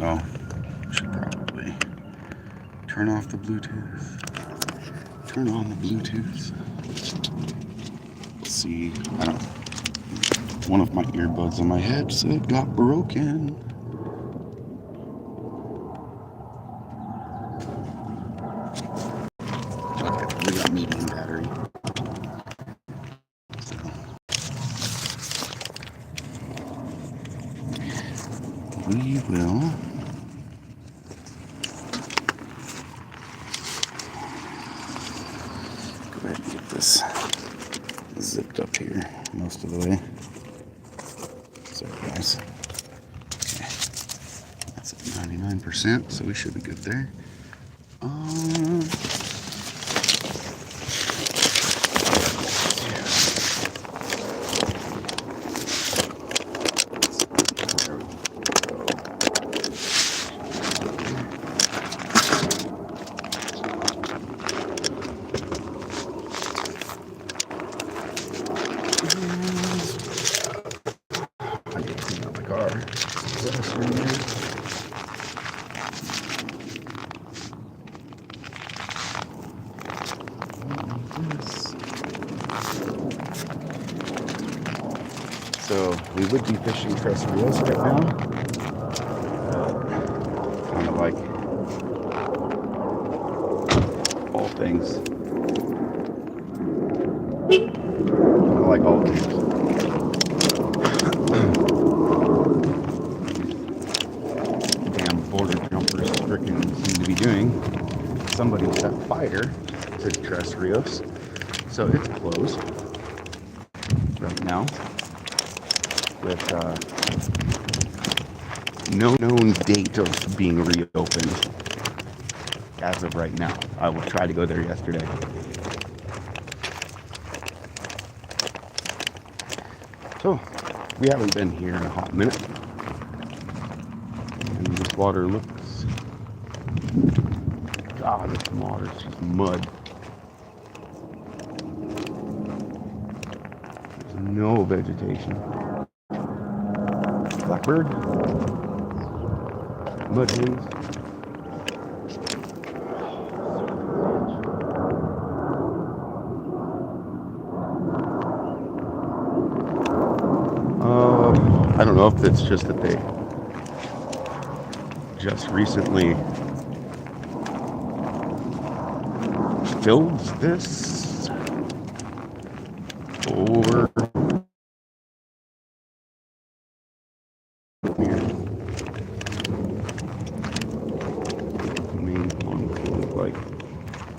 Oh, should probably turn off the Bluetooth. Turn on the Bluetooth. Let's see. I don't. One of my earbuds on my headset got broken. Okay, we got medium battery. So we will go ahead and get this zipped up here most of the way. Sorry guys. Okay. That's at 99%, so we should be good there. So we would be fishing Tres Rios right now. Kind of like all things. Kind of like all things. Damn border jumpers freaking seem to be doing. Somebody set fire to Tres Rios, so it's closed right now. With no known date of being reopened as of right now. I will try to go there yesterday. So, we haven't been here in a hot minute. And this water looks... God, this water is just mud. There's no vegetation. Blackbird, mudhens. I don't know if it's just that they just recently filled this, or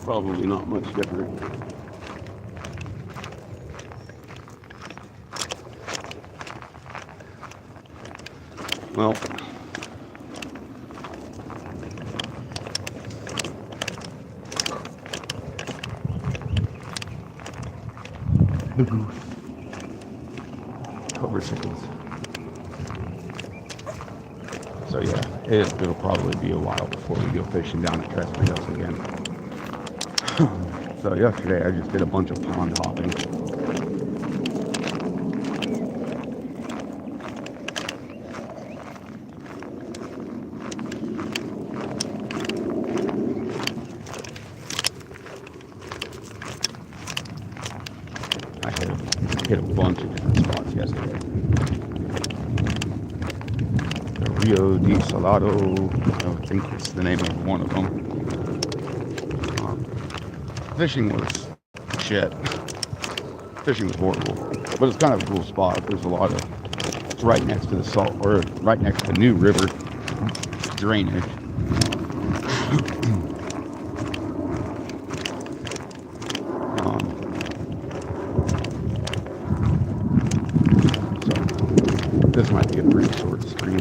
probably not much different. Well, cover sickles. So yeah, it'll probably be a while before we go fishing down at Tres Rios again. So yesterday I just did a bunch of pond hopping. I hit a bunch of different spots yesterday. The Rio de Salado, I think it's the name of one of them. Fishing was shit. Fishing was horrible, but it's kind of a cool spot. There's a lot of, it's right next to the salt, or right next to New River drainage. So this might be a pretty short stream.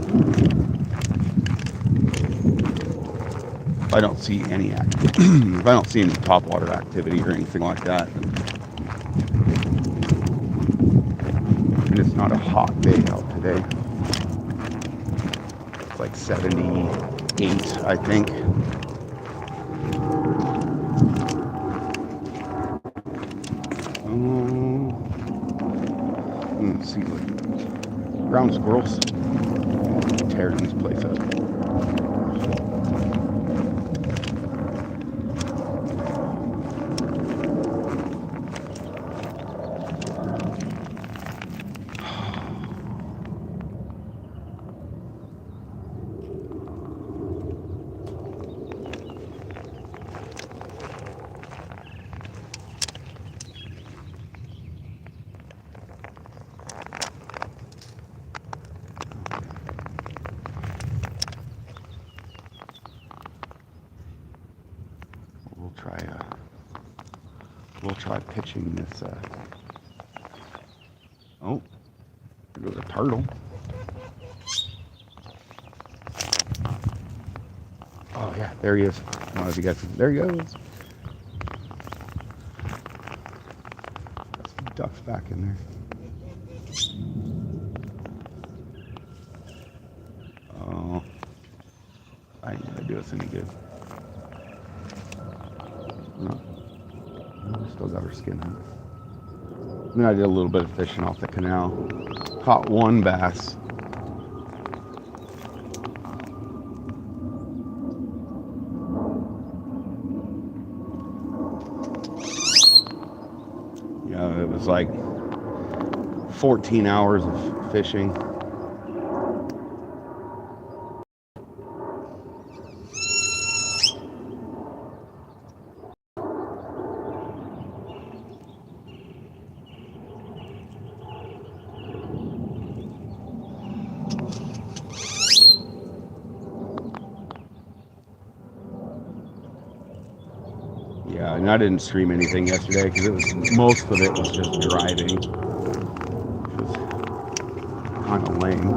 I don't see any if I don't see any topwater activity or anything like that, and it's not a hot day out today. It's like 78, I think. Let's see what Ground squirrels. Tearing this place up. We'll try pitching this. Oh, there goes a turtle. Oh yeah, there he is. I don't know if you guys. There he goes. Got some ducks back in there. Oh, I ain't gonna do us any good. No. Still got her skin on. Then I did a little bit of fishing off the canal. Caught one bass. Yeah, it was like 14 hours of fishing. Yeah, and I didn't stream anything yesterday because it was most of it was just driving, which was kind of lame.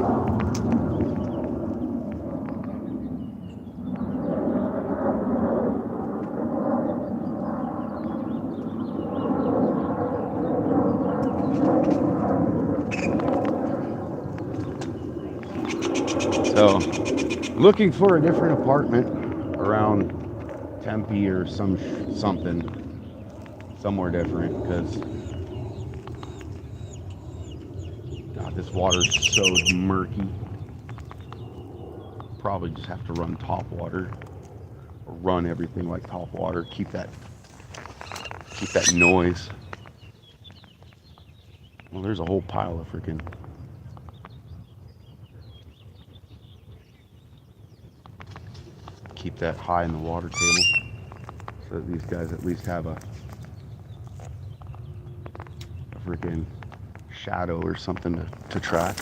So, looking for a different apartment around Tempe or something, somewhere different, because God, this water's so murky. Probably just have to run top water, or run everything like top water. Keep that noise. Well, there's a whole pile of freaking. Keep that high in the water table so that these guys at least have a freaking shadow or something to track.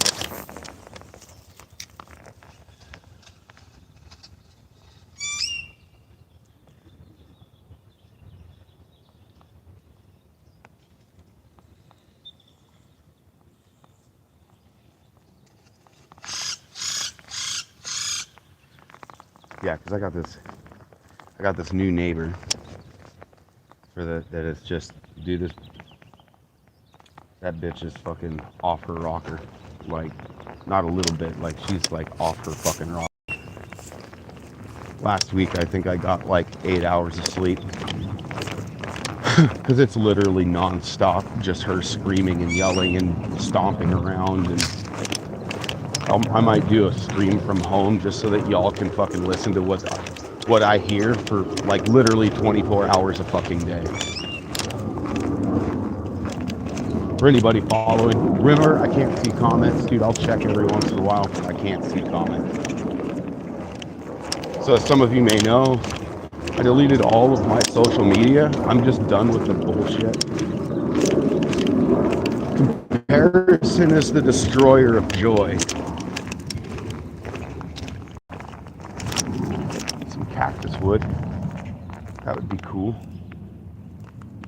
Yeah, because I got this new neighbor that is just, dude, that bitch is fucking off her rocker, like, not a little bit, like, she's like off her fucking rocker. Last week I think I got like 8 hours of sleep because it's literally non-stop, just her screaming and yelling and stomping around. And I might do a stream from home just so that y'all can fucking listen to what I hear for like literally 24 hours a fucking day. For anybody following, remember, I can't see comments, dude. I'll check every once in a while, but I can't see comments. So as some of you may know, I deleted all of my social media. I'm just done with the bullshit. Comparison is the destroyer of joy. Some cactus wood. That would be cool.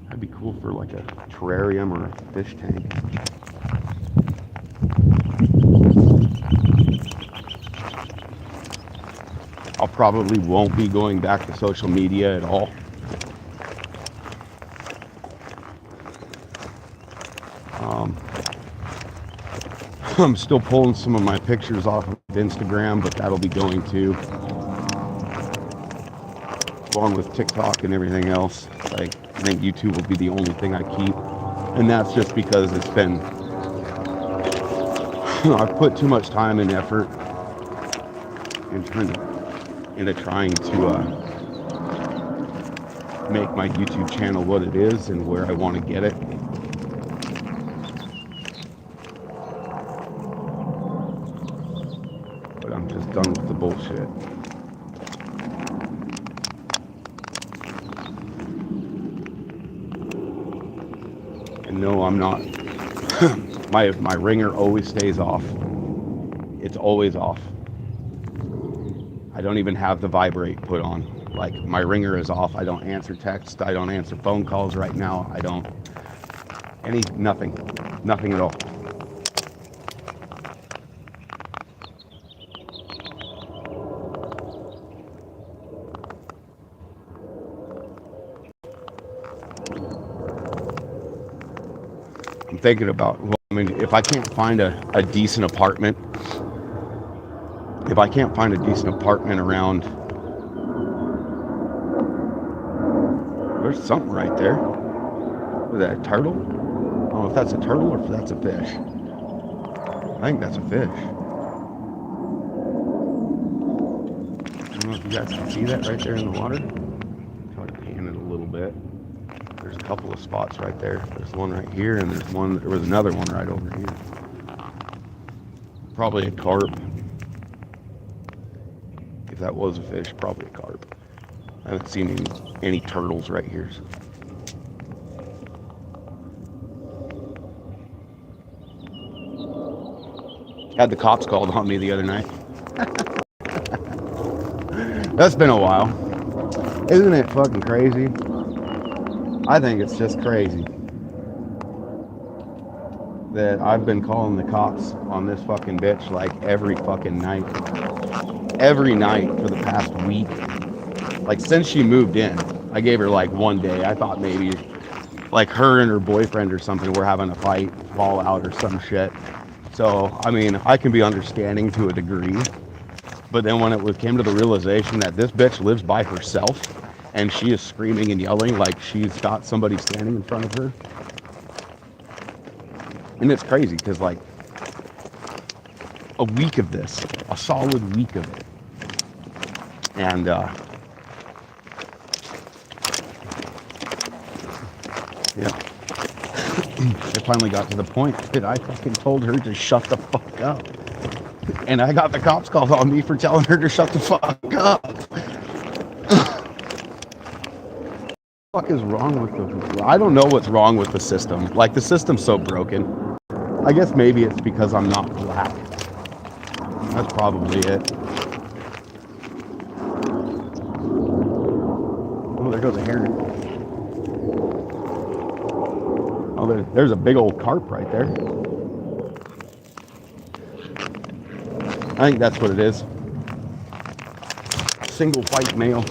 That'd be cool for like a terrarium or a fish tank. I'll probably won't be going back to social media at all. I'm still pulling some of my pictures off of Instagram, but that'll be going too. Along with TikTok and everything else. Like, I think YouTube will be the only thing I keep. And that's just because it's been I've put too much time and effort into trying to make my YouTube channel what it is and where I want to get it. But I'm just done with the bullshit. And no, I'm not. my ringer always stays off. It's always off. I don't even have the vibrate put on. Like, my ringer is off. I don't answer text. I don't answer phone calls right now. I don't nothing at all. I'm thinking about, well, I mean, if I can't find a decent apartment, around, there's something right there. Is that a turtle? I don't know if that's a turtle or if that's a fish. I think that's a fish. I don't know if you guys can see that right there in the water. Try to pan it a little bit. There's a couple of spots right there. There's one right here, and there was another one right over here. Probably a carp. If that was a fish, probably a carp. I haven't seen any turtles right here. Had the cops called on me the other night. That's been a while. Isn't it fucking crazy? I think it's just crazy that I've been calling the cops on this fucking bitch like every fucking night. Every night for the past week. Like, since she moved in. I gave her like one day. I thought maybe like her and her boyfriend or something were having a fight, fallout or some shit. So, I mean, I can be understanding to a degree. But then when it came to the realization that this bitch lives by herself and she is screaming and yelling like she's got somebody standing in front of her. And it's crazy because, like, a week of this, a solid week of it. And, yeah. It finally got to the point that I fucking told her to shut the fuck up. And I got the cops called on me for telling her to shut the fuck up. What the fuck is wrong with I don't know what's wrong with the system. Like, the system's so broken. I guess maybe it's because I'm not black. That's probably it. Oh, there goes a heron. Oh, there's a big old carp right there. I think that's what it is. Single white male.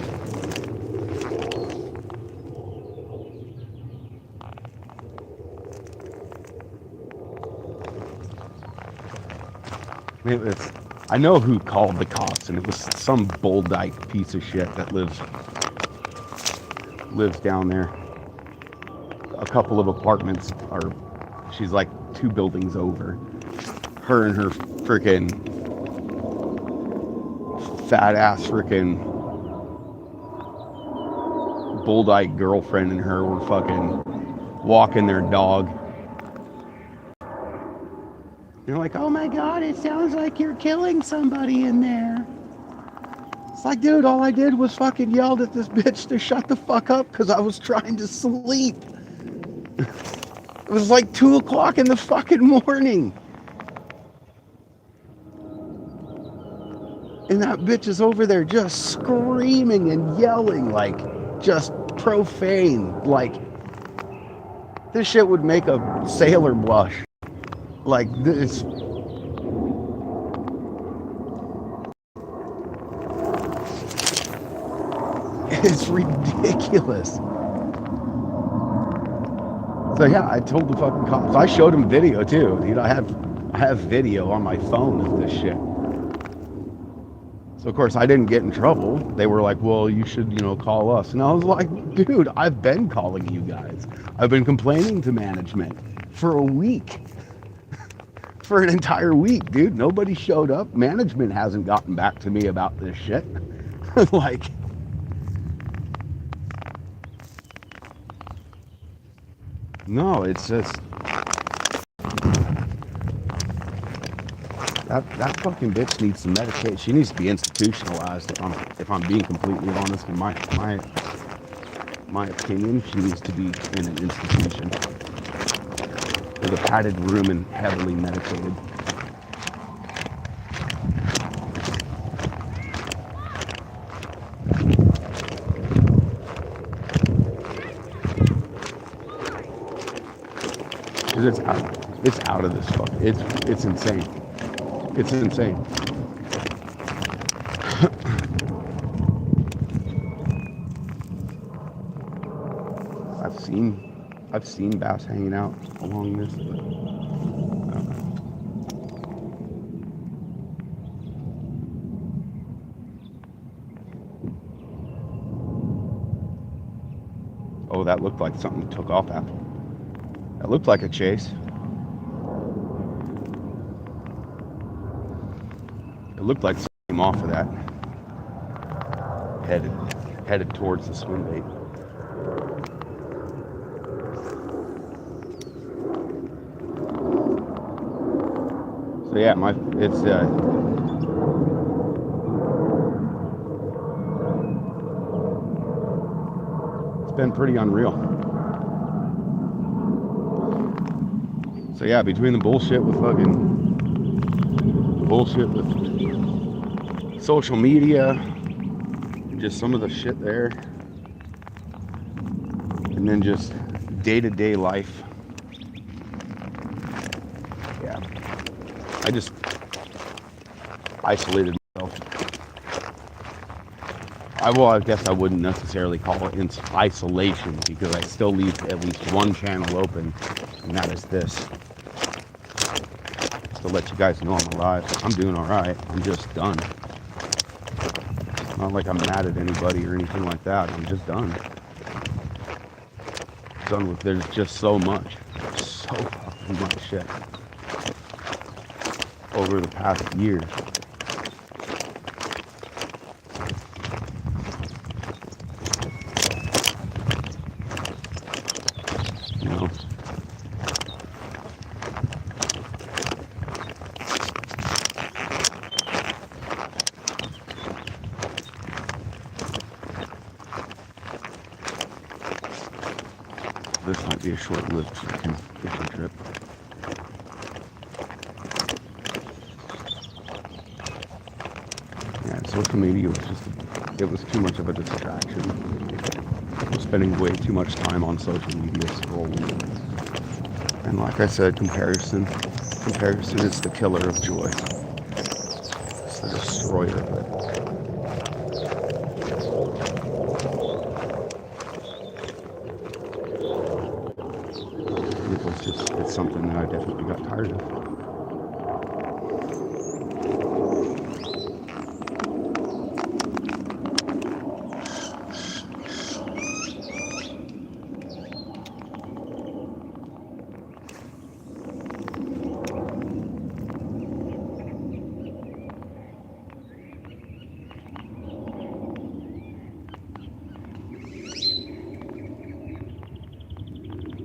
I know who called the cops, and it was some bull dyke piece of shit that lives down there. A couple of apartments she's like 2 buildings over. Her and her freaking fat ass freaking bull dyke girlfriend and her were fucking walking their dog. You're like, oh my God, it sounds like you're killing somebody in there. It's like, dude, all I did was fucking yelled at this bitch to shut the fuck up because I was trying to sleep. It was like 2 o'clock in the fucking morning. And that bitch is over there just screaming and yelling, like, just profane. Like, this shit would make a sailor blush. Like, this. It's ridiculous. So yeah, I told the fucking cops. I showed them video too. You know, I have video on my phone of this shit. So of course I didn't get in trouble. They were like, well, you should, you know, call us. And I was like, dude, I've been calling you guys. I've been complaining to management for a week. for an entire week, dude. Nobody showed up. Management hasn't gotten back to me about this shit. Like, no, it's just that fucking bitch needs some medication. She needs to be institutionalized. If I'm being completely honest, in my opinion, she needs to be in an institution with a padded room and heavily medicated. Because it's out of this fuck. It's insane. It's insane. I've seen bass hanging out along this, but I don't know. Oh, that looked like something took off after. That looked like a chase. It looked like something came off of that. Headed towards the swim bait. So yeah, it's been pretty unreal. So yeah, between the bullshit with social media, just some of the shit there, and then just day-to-day life. Yeah, I just isolated myself. I guess I wouldn't necessarily call it isolation, because I still leave at least one channel open, and that is this. Just to let you guys know I'm alive. I'm doing alright. I'm just done. It's not like I'm mad at anybody or anything like that. I'm just done. Done with, there's just so much shit over the past year. You know, this might be a short-lived freaking fishing trip. Yeah, social media was it was too much of a distraction. I was spending way too much time on social media scrolling. And like I said, comparison is the killer of joy. It's the destroyer of it. It's something that I definitely got tired of.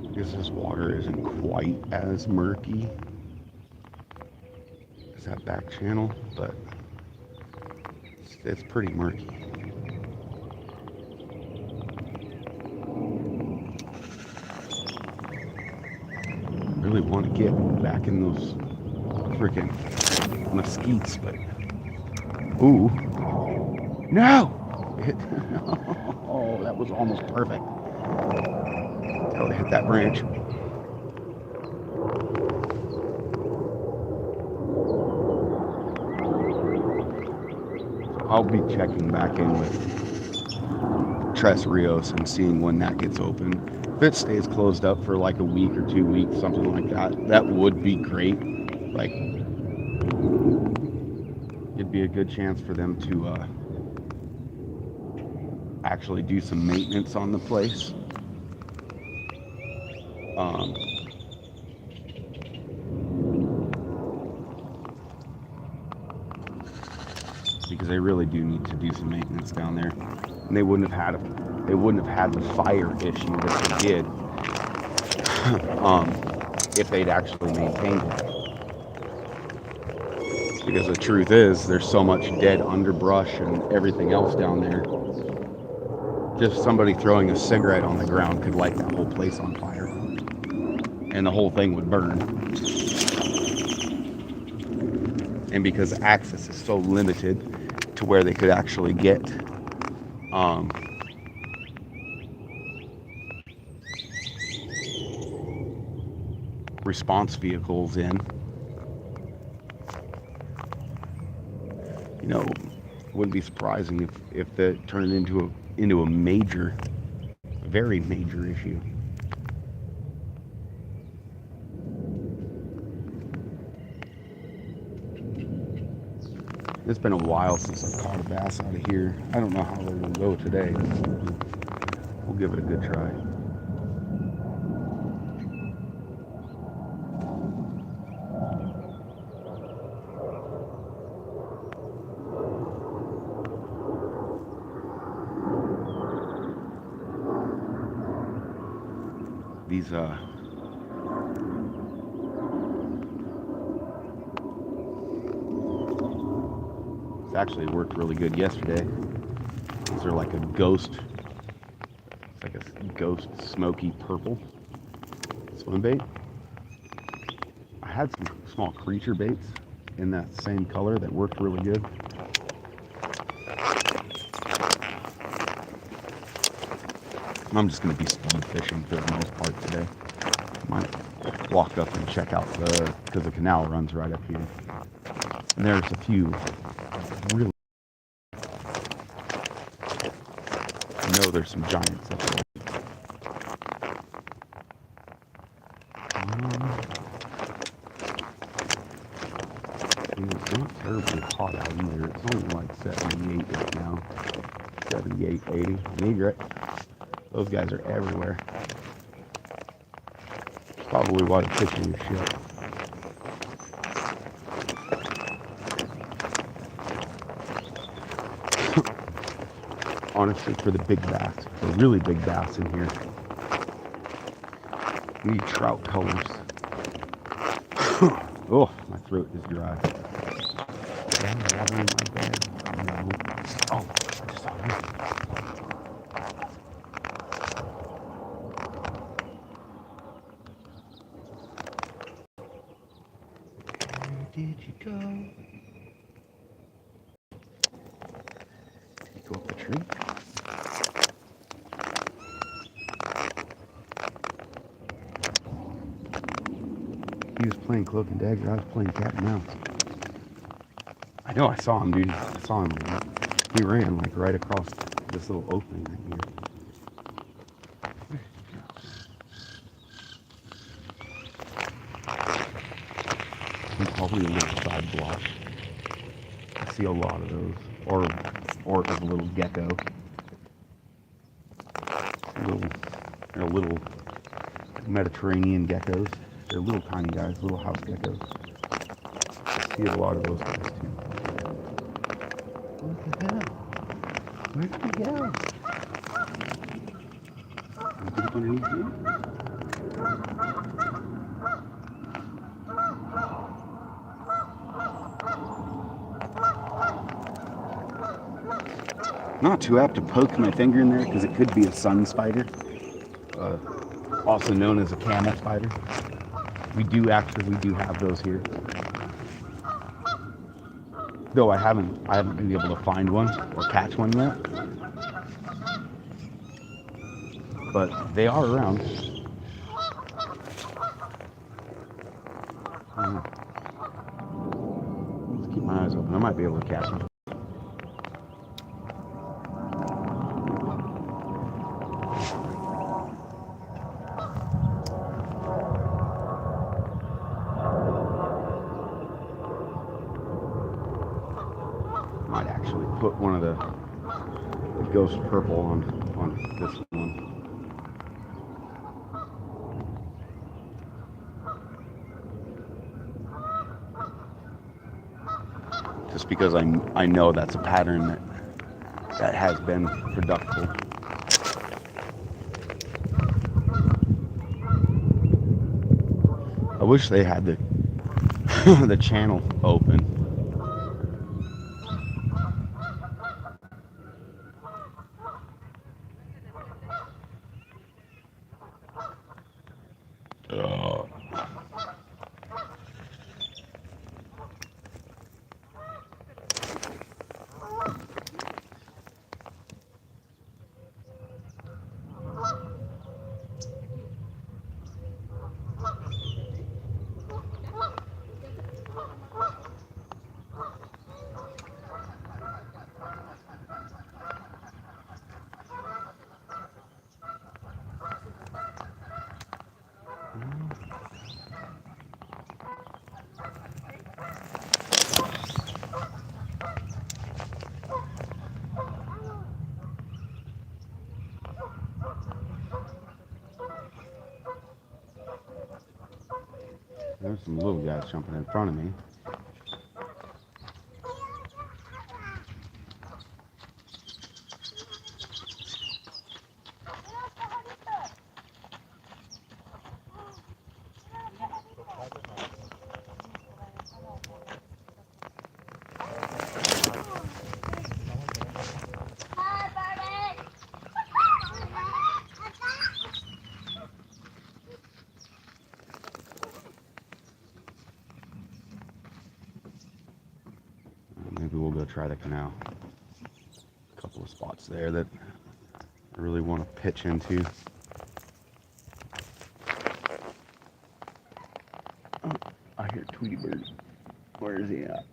I guess this water isn't quite as murky as that back channel, but it's pretty murky. I really want to get back in those freaking mesquites, but ooh, no! Oh, that was almost perfect. Until I hit that branch. I'll be checking back in with Tres Rios and seeing when that gets open. If it stays closed up for like a week or 2 weeks, something like that, that would be great. Like, it'd be a good chance for them to actually do some maintenance on the place. because they really do need to do some maintenance down there, and they wouldn't have had the fire issue that they did if they'd actually maintained it. Because the truth is, there's so much dead underbrush and everything else down there. Just somebody throwing a cigarette on the ground could light that whole place on fire, and the whole thing would burn. And because access is so limited to where they could actually get response vehicles in, you know, it wouldn't be surprising if that turned into a major, very major issue. It's been a while since I've caught a bass out of here. I don't know how they're going to go today. We'll give it a good try. These actually worked really good yesterday. These are like a ghost, it's like a ghost smoky purple swim bait. I had some small creature baits in that same color that worked really good. I'm just going to be speed fishing for the most part today. Might walk up and check out because the canal runs right up here. And there's a few really, I know there's some giants up there. It's not terribly hot out either. It's only like 78 right now. 78, 80. Egret. Those guys are everywhere. Probably why the fishing is shit. Honestly, for the big bass, the really big bass in here, we need trout colors. Oh, my throat is dry. Is there water in my bag? No. Oh, I just saw this. Where did you go? Did you go up the tree? He was playing cloak and dagger. I was playing cat and mouse. I know I saw him, dude. I saw him. He ran like right across this little opening right here. He's probably a little side block. I see a lot of those. Or a little gecko. They're little Mediterranean geckos. They're little tiny guys, little house geckos. I see a lot of those guys too. What the hell? Where'd he go? Anything underneath you? Not too apt to poke my finger in there because it could be a sun spider, also known as a camel spider. We do have those here. Though I haven't been able to find one or catch one yet. But they are around. Let's keep my eyes open. I might be able to catch them. Might actually put one of the ghost purple on this one. just because I know that's a pattern that has been productive. I wish they had the the channel open. There's some little guys jumping in front of me. Maybe we'll go try the canal. A couple of spots there that I really want to pitch into. Oh, I hear Tweety Bird. Where is he at?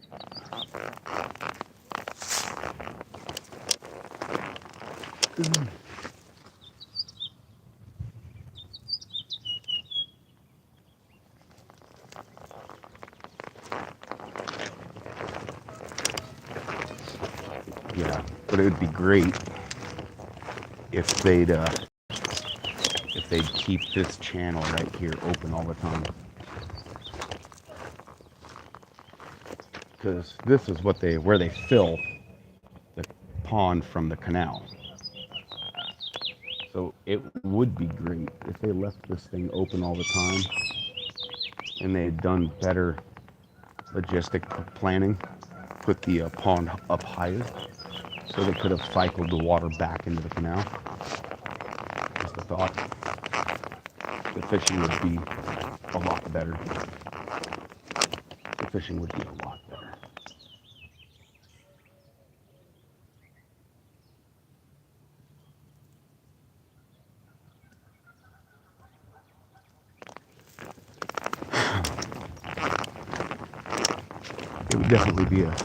Yeah, but it would be great if they'd keep this channel right here open all the time, because this is where they fill the pond from the canal. So it would be great if they left this thing open all the time and they had done better logistic planning, put the pond up higher so they could have cycled the water back into the canal. Just a thought. The fishing would be a lot better. The fishing would be a lot better. It would definitely be a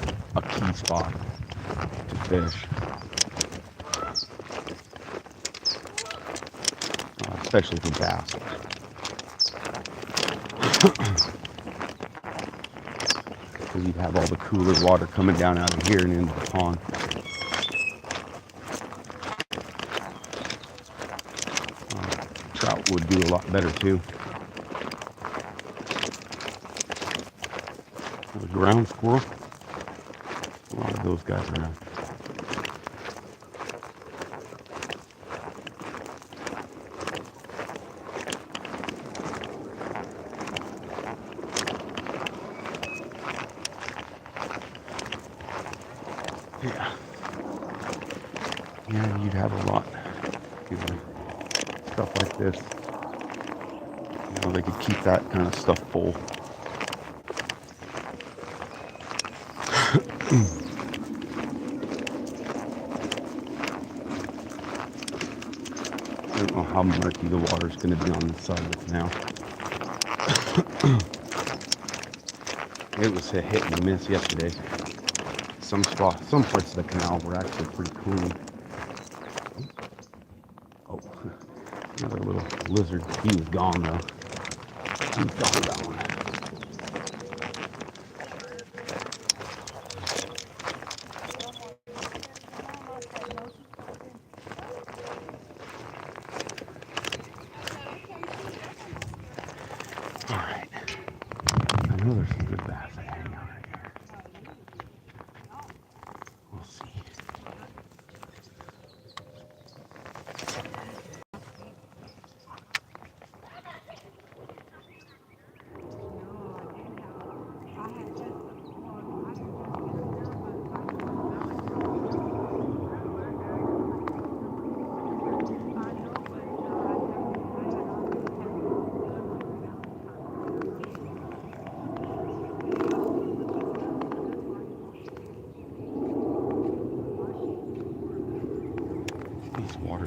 key spot to fish. Especially for bass. Because you'd have all the cooler water coming down out of here and into the pond. Trout would do a lot better too. There's a ground squirrel. A lot of those guys around. Yeah, you'd have a lot. Stuff like this. You know, they could keep that kind of stuff full. I don't know how murky the water is going to be on the side of the canal. It was a hit and miss yesterday. Some parts of the canal were actually pretty clean. Oh, another little lizard. He was gone though. He was gone. All right. I know there's some good bass that hang out right here.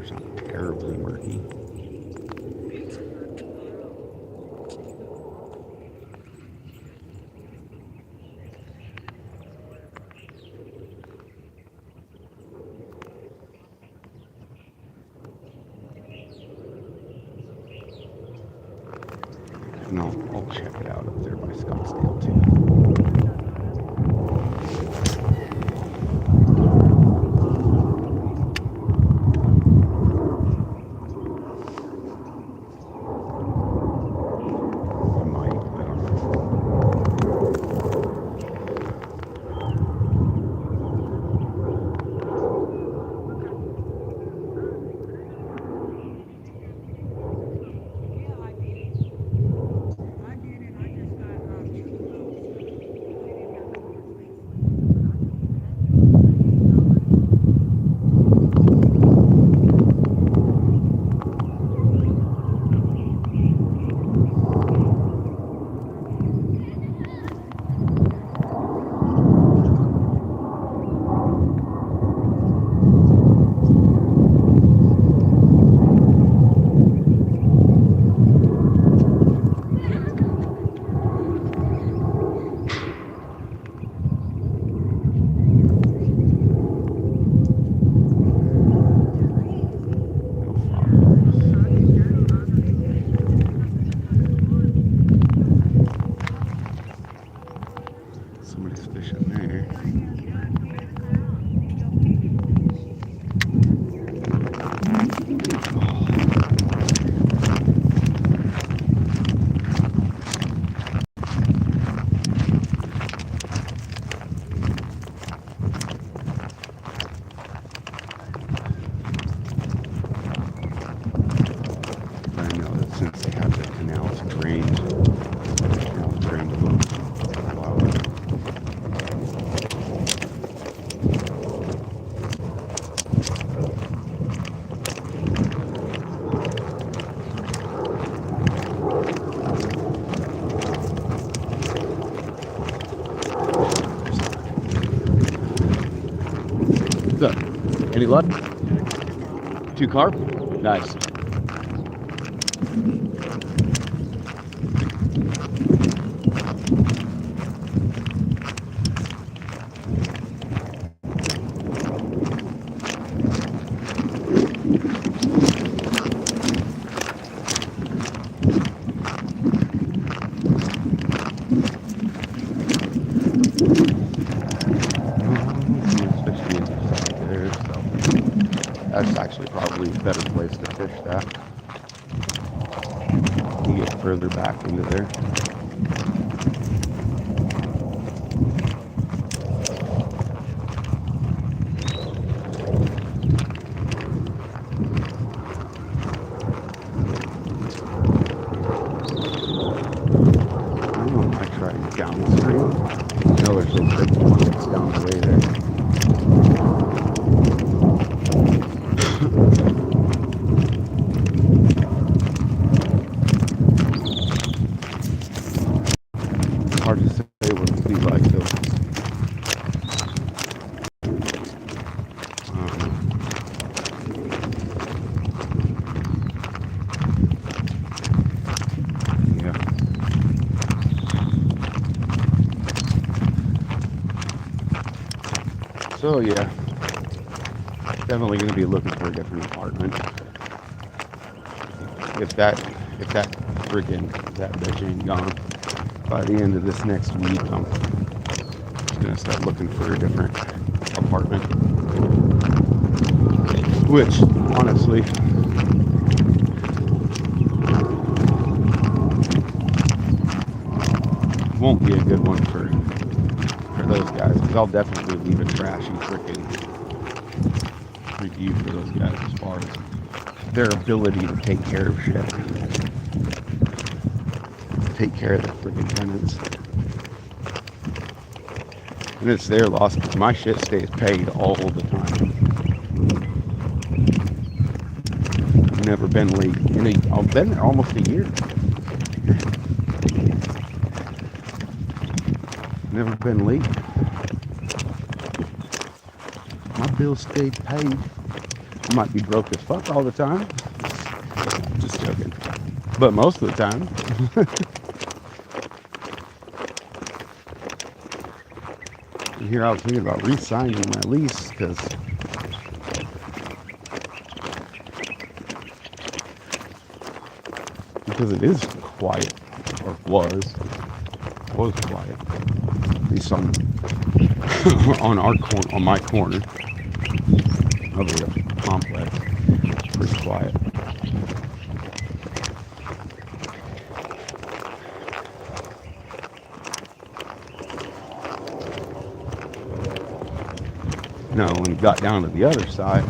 camera's not terribly murky. And I'll check it out up there by Scottsdale too. Somebody's fishing there. I know that since they have the canals drained a little while ago. What's up? Any luck? 2 carp? Nice. That's actually probably a better place to fish that. You get further back into there. I might try downstream. I know there's some big ones down the way there. Hard to say what it'll be like though. Yeah. So yeah, definitely going to be looking for a different apartment. If that bitch ain't gone by the end of this next week, I'm just gonna start looking for a different apartment. Which, honestly, won't be a good one for those guys, because I'll definitely leave a trashy freaking review for those guys as far as their ability to take care of shit. Take care of the freaking tenants. And it's their loss because my shit stays paid all the time. I've never been late. I've been there almost a year. Never been late. My bills stayed paid Might be broke as fuck all the time. Just joking. But most of the time. And here I was thinking about re-signing my lease because it is quiet, or was quiet. At least on our corner, on my corner of the complex, pretty quiet. No, when you got down to the other side,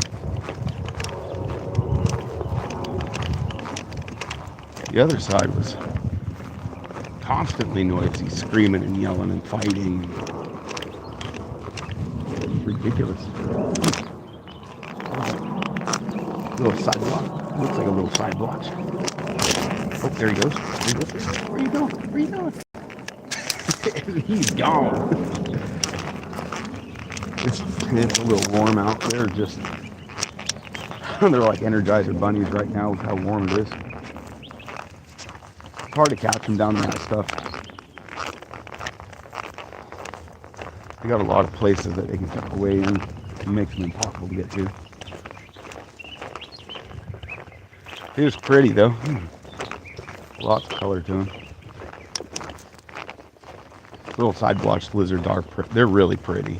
was constantly noisy, screaming and yelling and fighting. Ridiculous. Little sidewalk. Looks like a little sidewalk. Oh, there he goes. Where you going? Where you going? He's gone. It's a little warm out there. Just they're like Energizer bunnies right now with how warm it is. It's hard to catch them down in that stuff. They got a lot of places that they can tuck away in. It makes them impossible to get to. It was pretty though. Lots of color to them. Little side blotched lizards are they're really pretty.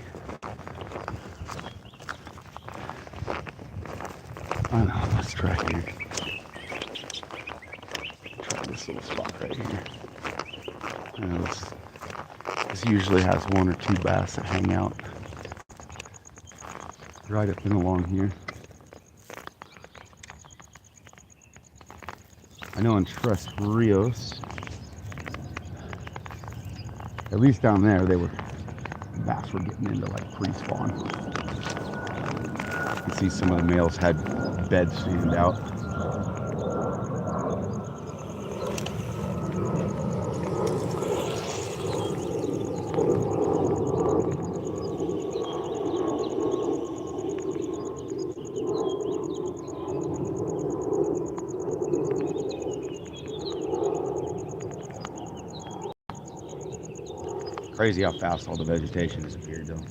I know, let's try here. Try this little spot right here. This usually has one or two bass that hang out right up and along here. I know in Tres Rios, at least down there, bass were getting into like pre-spawn. You can see some of the males had beds stand out. Crazy how fast all the vegetation disappeared though.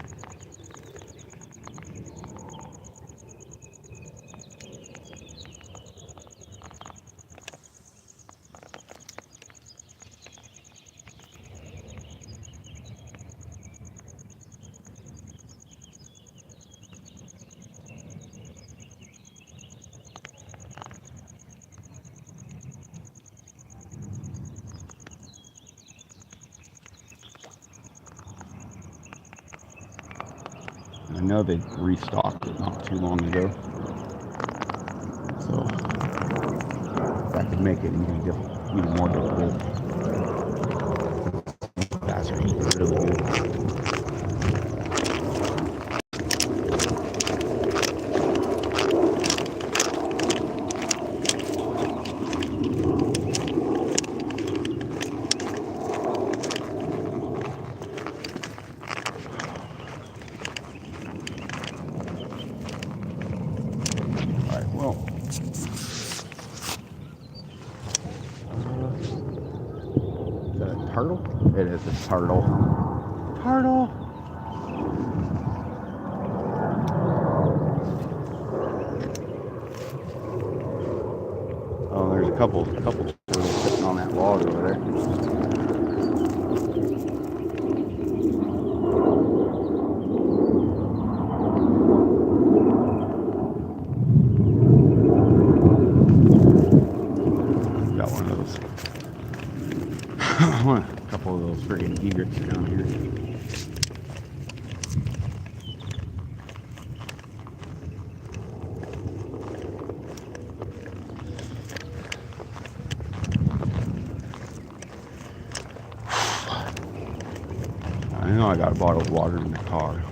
I know they restocked it not too long ago, so that could make it even more difficult. Bass are eating really good. Turtle? It is a turtle. Turtle! Oh, there's a couple turtles sitting on that log over there. Got one of those. A couple of those friggin' egrets down here. I know I got a bottle of water in the car.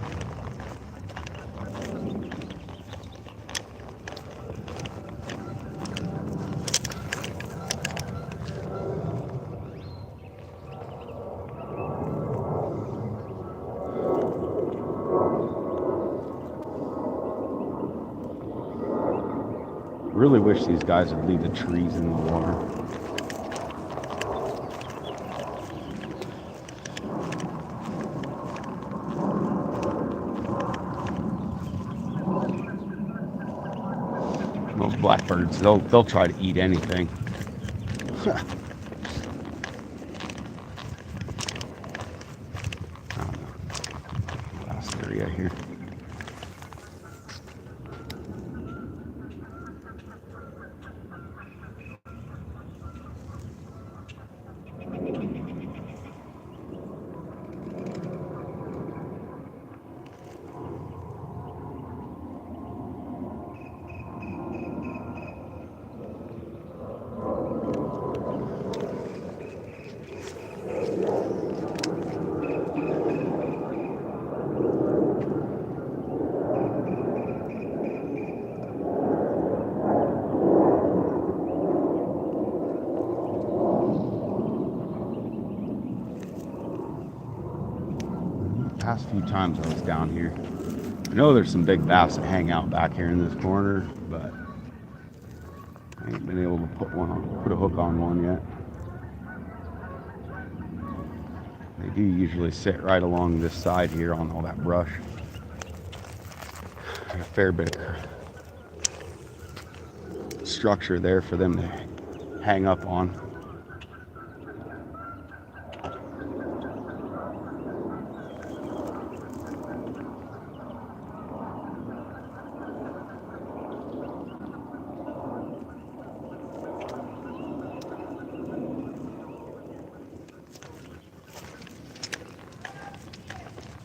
really wish these guys would leave the trees in the water. Those blackbirds, they'll try to eat anything. Last area here. Past few times I was down here, I know there's some big bass that hang out back here in this corner, but I ain't been able to put a hook on one yet. They do usually sit right along this side here on all that brush. A fair bit of structure there for them to hang up on.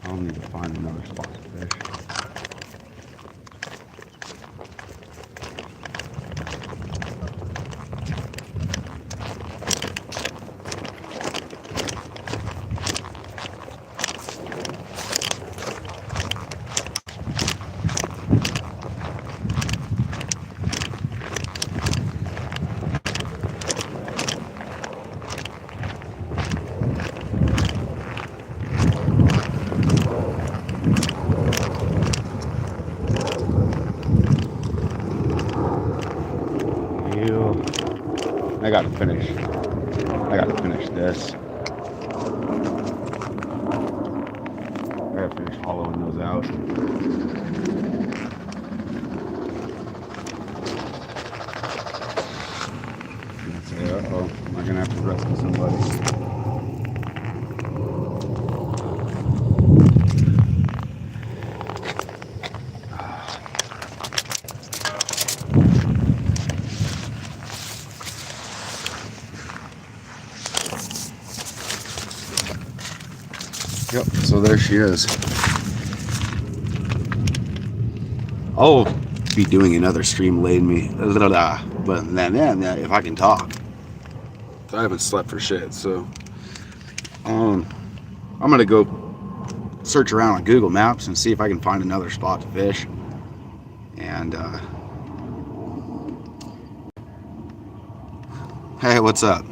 I'll need to find another spot to fish. I gotta finish this. I gotta finish hollowing those out. Uh-oh, am I gonna have to rescue somebody? Yep, so there she is. I'll be doing another stream later, but then if I can talk. I haven't slept for shit, so I'm gonna go search around on Google Maps and see if I can find another spot to fish. And hey, what's up?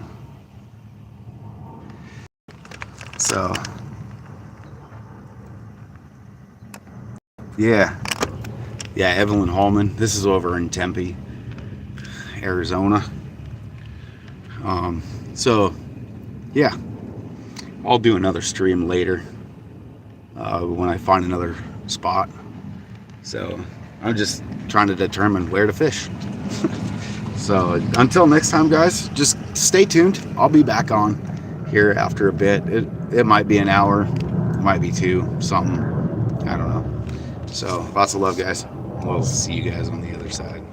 So yeah, Evelyn Hallman. This is over in Tempe, Arizona. So yeah, I'll do another stream later when I find another spot. So I'm just trying to determine where to fish. So until next time, guys, just stay tuned. I'll be back on here after a bit. It might be an hour, it might be two, something. I don't know. So lots of love, guys. We'll see you guys on the other side.